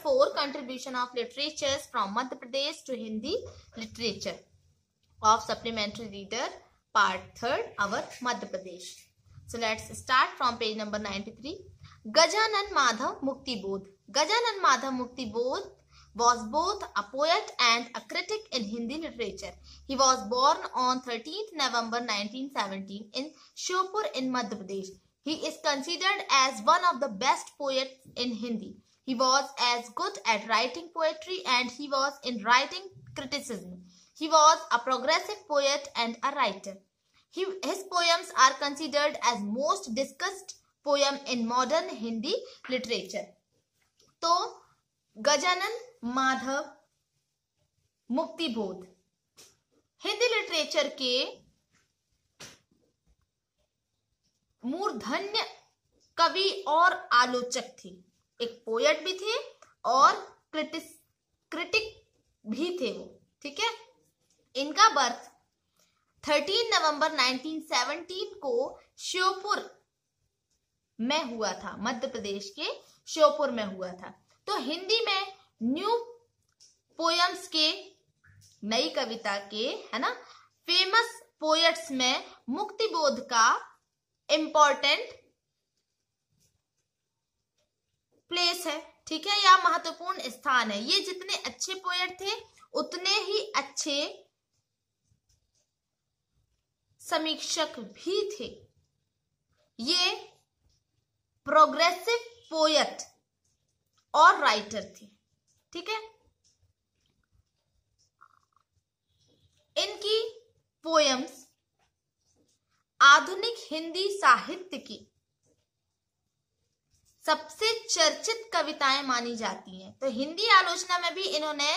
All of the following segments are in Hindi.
4 contribution of literatures from Madhya Pradesh to Hindi literature of supplementary reader part 3rd our Madhya Pradesh. So let's start from page number 93. Gajanand Madhav Muktibodh. Gajanand Madhav Muktibodh was both a poet and a critic in Hindi literature. He was born on 13th November 1917 in Shiopur in Madhya Pradesh. He is considered as one of the best poets in Hindi. He was as good at writing poetry and he was in writing criticism. He was a progressive poet and a writer. His poems are considered as most discussed poem in modern Hindi literature. तो गजानन माधव मुक्तिबोध हिंदी लिटरेचर के मूर्धन्य कवि और आलोचक थे. एक पोएट भी थे और क्रिटिक भी थे वो. ठीक है. इनका बर्थ 13 नवंबर 1917 को श्योपुर में हुआ था. मध्य प्रदेश के श्योपुर में हुआ था. तो हिंदी में न्यू पोएम्स के, नई कविता के, है ना, फेमस पोएट्स में मुक्तिबोध का इंपॉर्टेंट प्लेस है. ठीक है, या महत्वपूर्ण स्थान है. ये जितने अच्छे पोएट थे उतने ही अच्छे समीक्षक भी थे. ये प्रोग्रेसिव पोएट और राइटर थे. ठीक है. इनकी पोएम्स आधुनिक हिंदी साहित्य की सबसे चर्चित कविताएं मानी जाती हैं. तो हिंदी आलोचना में भी इन्होंने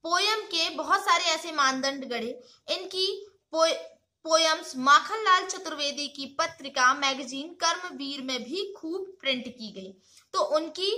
पोएम के बहुत सारे ऐसे मानदंड गढ़े. इनकी पोएम्स माखनलाल चतुर्वेदी की पत्रिका मैगजीन कर्मवीर में भी खूब प्रिंट की गई. तो उनकी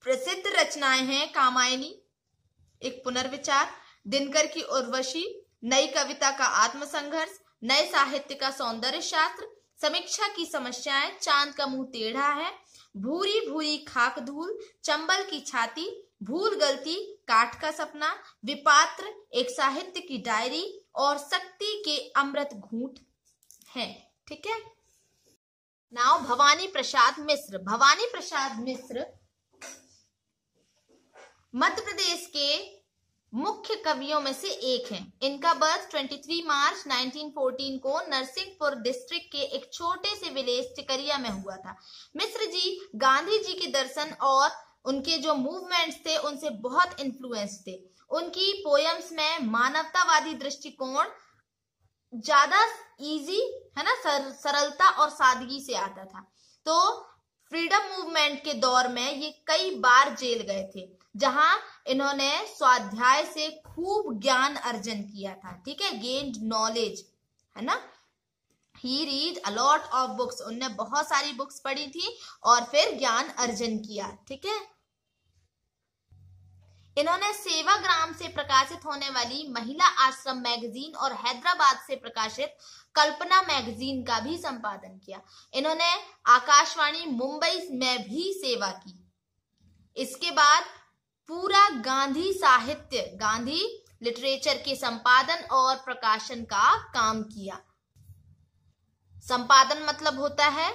प्रसिद्ध रचनाएं हैं कामायनी, एक पुनर्विचार, दिनकर की उर्वशी, नई कविता का आत्मसंघर्ष, नए साहित्य का सौंदर्य शास्त्र, समीक्षा की समस्याएं, चांद का मुंह टेढ़ा है, भूरी भूरी खाक धूल, चंबल की छाती, भूल गलती, काठ का सपना, विपात्र, एक साहित्य की डायरी और शक्ति के अमृत घूंट हैं. ठीक है. नाउ भवानी प्रसाद मिश्र. भवानी प्रसाद मिश्र मध्य प्रदेश के मुख्य कवियों में से एक हैं. इनका बर्थ 23 मार्च 1914 को नरसिंहपुर डिस्ट्रिक्ट के एक छोटे से विलेज टिकरिया में हुआ था. मिश्र जी गांधी जी के दर्शन और उनके जो मूवमेंट्स थे उनसे बहुत इन्फ्लुएंस थे. उनकी पोएम्स में मानवतावादी दृष्टिकोण ज्यादा इजी, है ना, सरलता और सादगी से आता था. तो फ्रीडम मूवमेंट के दौर में ये कई बार जेल गए थे, जहां इन्होंने स्वाध्याय से खूब ज्ञान अर्जन किया था. ठीक है. गेन्ड नॉलेज, है ना. He read a lot of books. उनने बहुत सारी बुक्स पढ़ी थी और फिर ज्ञान अर्जन किया. ठीक है. इन्होंने सेवाग्राम से प्रकाशित होने वाली महिला आश्रम मैगजीन और हैदराबाद से प्रकाशित कल्पना मैगजीन का भी संपादन किया. इन्होंने आकाशवाणी मुंबई में भी सेवा की. इसके बाद पूरा गांधी साहित्य, गांधी लिटरेचर के संपादन और प्रकाशन का काम किया. संपादन मतलब होता है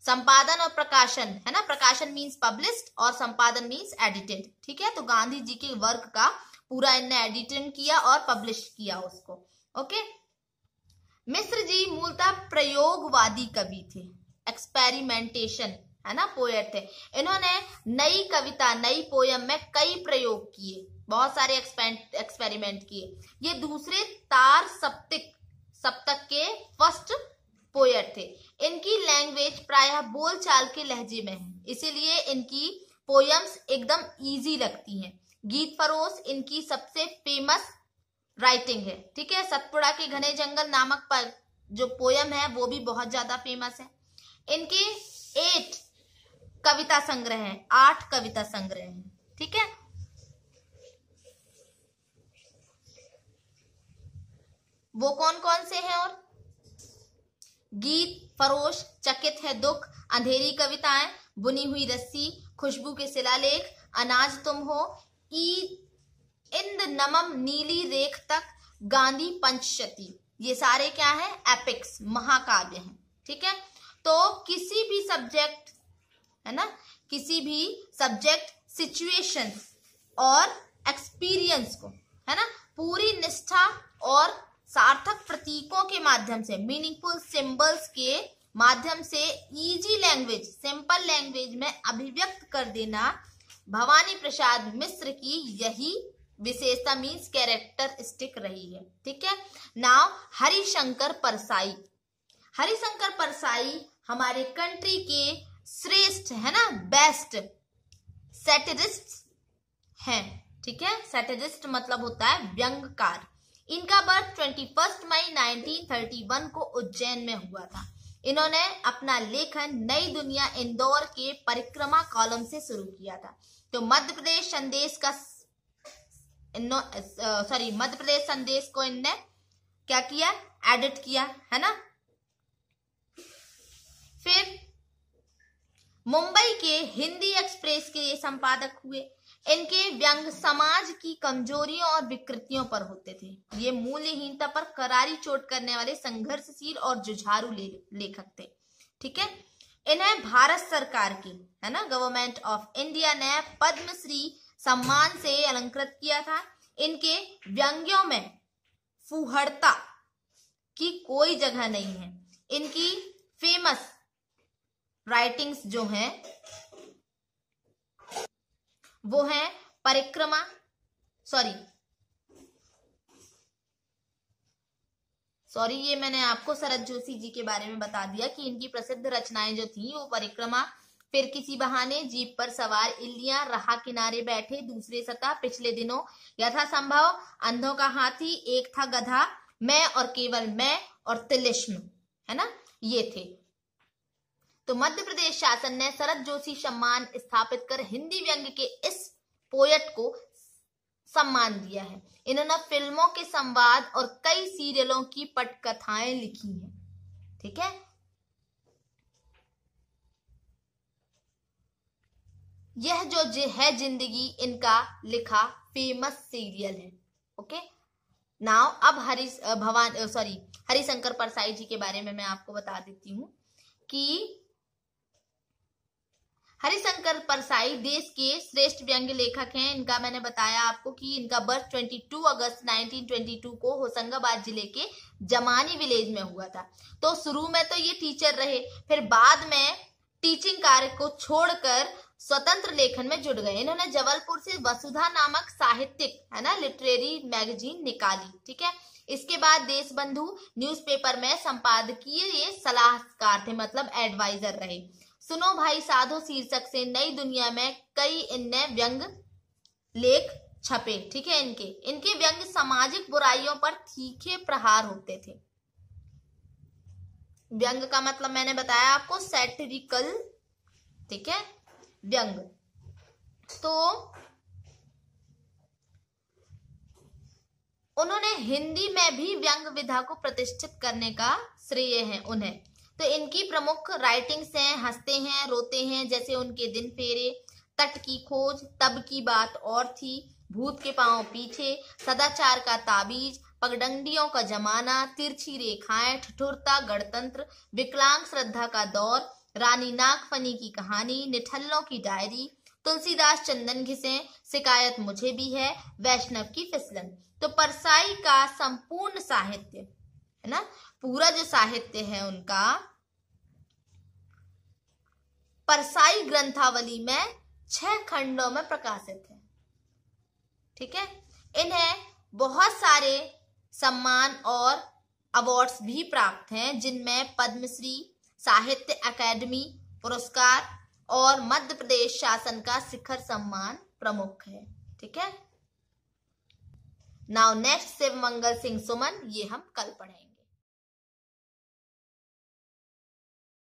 संपादन और प्रकाशन, है ना. प्रकाशन मीन्स पब्लिश्ड और संपादन मीन्स एडिटेड. ठीक है. तो गांधी जी के वर्क का पूरा इन्हें एडिटिंग किया और पब्लिश किया उसको. ओके. मिश्र जी मूलतः प्रयोगवादी कवि थे, एक्सपेरिमेंटेशन, है ना, पोएट थे. इन्होंने नई कविता, नई पोएम में कई प्रयोग किए, बहुत सारे एक्सपेरिमेंट किए. ये दूसरे तार सप्तक के फर्स्ट पोएट थे. इनकी लैंग्वेज प्रायः बोलचाल के लहजे में है, इसीलिए इनकी पोएम्स एकदम इजी लगती हैं. गीत फरोश इनकी सबसे फेमस राइटिंग है. ठीक है. सतपुड़ा के घने जंगल नामक पर जो पोएम है वो भी बहुत ज्यादा फेमस है. इनके 8 कविता संग्रह हैं, 8 कविता संग्रह हैं. ठीक है. वो कौन कौन से हैं? और गीत फरोश, चकित है दुख, अंधेरी कविताएं, बुनी हुई रस्सी, खुशबू के शिलालेख, अनाज तुम हो, इंद नमम नीली रेख तक, गांधी पंचशती, ये सारे क्या है? एपिक्स, महाकाव्य हैं। ठीक है, तो किसी भी सब्जेक्ट है ना, किसी भी सब्जेक्ट, सिचुएशन और एक्सपीरियंस को है ना पूरी निष्ठा और सार्थक प्रतीकों के माध्यम से, मीनिंगफुल सिंबल्स के माध्यम से इजी लैंग्वेज, सिंपल लैंग्वेज में अभिव्यक्त कर देना भवानी प्रसाद मिश्र की यही विशेषता, मीन्स कैरेक्टरिस्टिक रही है। ठीक है, नाउ हरिशंकर परसाई। हरिशंकर परसाई हमारे कंट्री के श्रेष्ठ है ना, बेस्ट सैटिरिस्ट हैं। ठीक है, सैटिरिस्ट मतलब होता है व्यंग्यकार। इनका बर्थ 21 मई 1931 को उज्जैन में हुआ था। इन्होंने अपना लेखन नई दुनिया इंदौर के परिक्रमा कॉलम से शुरू किया था। तो मध्य प्रदेश संदेश को इनने क्या किया? एडिट किया है ना। फिर मुंबई के हिंदी एक्सप्रेस के ये संपादक हुए। इनके व्यंग समाज की कमजोरियों और विकृतियों पर होते थे। ये मूल्यहीनता पर करारी चोट करने वाले संघर्षशील और जुझारू लेखक थे। ठीक है, इन्हें भारत सरकार की है ना, गवर्नमेंट ऑफ इंडिया ने पद्मश्री सम्मान से अलंकृत किया था। इनके व्यंग्यों में फूहड़ता की कोई जगह नहीं है। इनकी फेमस राइटिंग्स जो हैं वो है परिक्रमा, ये मैंने आपको शरद जोशी जी के बारे में बता दिया कि इनकी प्रसिद्ध रचनाएं जो थी वो परिक्रमा, फिर किसी बहाने, जीप पर सवार इल्लियां, राह किनारे बैठे, दूसरे सतह, पिछले दिनों, यथासंभव, अंधों का हाथी, एक था गधा, मैं और केवल मैं, और तिलिस्म है ना, ये थे। तो मध्य प्रदेश शासन ने शरद जोशी सम्मान स्थापित कर हिंदी व्यंग्य के इस पोएट को सम्मान दिया है। इन्होंने फिल्मों के संवाद और कई सीरियलों की पटकथाएं लिखी हैं। ठीक है, यह जो है जिंदगी इनका लिखा फेमस सीरियल है। ओके, नाउ अब हरिशंकर परसाई जी के बारे में मैं आपको बता देती हूँ कि हरिशंकर परसाई देश के श्रेष्ठ व्यंग्य लेखक हैं। इनका मैंने बताया आपको कि इनका बर्थ 22 अगस्त 1922 को होशंगाबाद जिले के जमानी विलेज में हुआ था। तो शुरू में तो ये टीचर रहे, फिर बाद में टीचिंग कार्य को छोड़कर स्वतंत्र लेखन में जुट गए। इन्होंने जबलपुर से वसुधा नामक साहित्यिक है ना लिटरेरी मैगजीन निकाली। ठीक है, इसके बाद देशबंधु न्यूज़पेपर में संपादकीय ये सलाहकार थे, मतलब एडवाइजर रहे। सुनो भाई साधो शीर्षक से नई दुनिया में कई इनने व्यंग लेख छपे। ठीक है, इनके व्यंग सामाजिक बुराइयों पर तीखे प्रहार होते थे। व्यंग का मतलब मैंने बताया आपको सैटिरिकल, ठीक है, व्यंग। तो उन्होंने हिंदी में भी व्यंग विधा को प्रतिष्ठित करने का श्रेय है उन्हें। तो इनकी प्रमुख राइटिंग्स हैं हंसते हैं रोते हैं, जैसे उनके दिन फेरे, तट की खोज, तब की बात और थी, भूत के पांव पीछे, सदाचार का ताबीज, पगडंडियों का जमाना, तिरछी रेखाएं, ठठुरता, गणतंत्र, विकलांग श्रद्धा का दौर, रानी नागफनी की कहानी, निठल्लों की डायरी, तुलसीदास चंदन घिसे, शिकायत मुझे भी है, वैष्णव की फिसलन। तो परसाई का संपूर्ण साहित्य है ना, पूरा जो साहित्य है उनका परसाई ग्रंथावली में 6 खंडों में प्रकाशित है। ठीक है, इन्हें बहुत सारे सम्मान और अवार्ड्स भी प्राप्त हैं, जिनमें पद्मश्री, साहित्य अकादमी पुरस्कार और मध्य प्रदेश शासन का शिखर सम्मान प्रमुख है। ठीक है, नाउ नेक्स्ट शिव मंगल सिंह सुमन, ये हम कल पढ़ेंगे।